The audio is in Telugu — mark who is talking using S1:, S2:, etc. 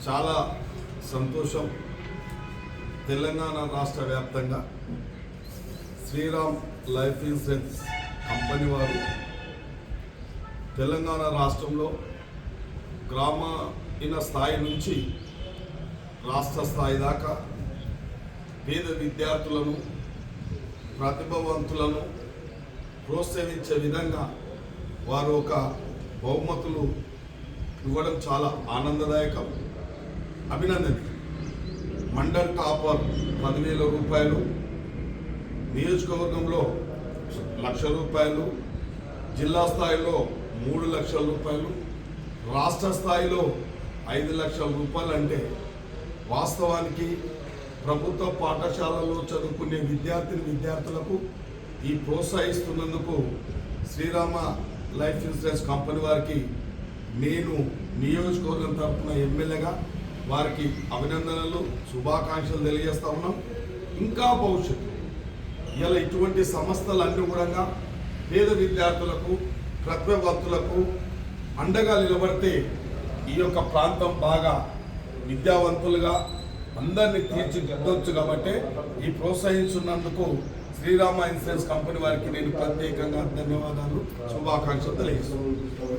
S1: చాలా సంతోషం. తెలంగాణ రాష్ట్ర వ్యాప్తంగా శ్రీరామ్ లైఫ్ ఇన్సూరెన్స్ కంపెనీ వారు తెలంగాణ రాష్ట్రంలో గ్రామీణ స్థాయి నుంచి రాష్ట్ర స్థాయి దాకా పేద విద్యార్థులను, ప్రతిభావంతులను ప్రోత్సహించే విధంగా వారు ఒక బహుమతులు ఇవ్వడం చాలా ఆనందదాయకం, అభినందనీయం. మండల్ టాపర్ 10,000 రూపాయలు, నియోజకవర్గంలో 1,00,000 రూపాయలు, జిల్లా స్థాయిలో 3 లక్షల రూపాయలు, రాష్ట్ర స్థాయిలో 5 లక్షల రూపాయలు. అంటే వాస్తవానికి ప్రభుత్వ పాఠశాలలో చదువుకునే విద్యార్థులకు ఈ ప్రోత్సహిస్తున్నందుకు శ్రీరామ లైఫ్ ఇన్సూరెన్స్ కంపెనీ వారికి నేను నియోజకవర్గం తరఫున ఎమ్మెల్యేగా వారికి అభినందనలు, శుభాకాంక్షలు తెలియజేస్తా ఉన్నాం. ఇంకా భవిష్యత్తు ఇలా ఇటువంటి సంస్థలన్నీ కూడా పేద విద్యార్థులకు, ప్రతిభావంతులకు అండగా నిలబడితే ఈ యొక్క ప్రాంతం బాగా విద్యావంతులుగా అందరినీ తీర్చిదిద్దొచ్చు. కాబట్టి ఈ ప్రోత్సహిస్తున్నందుకు శ్రీరామ ఇన్సూరెన్స్ కంపెనీ వారికి నేను ప్రత్యేకంగా ధన్యవాదాలు, శుభాకాంక్షలు తెలియజేస్తున్నాను.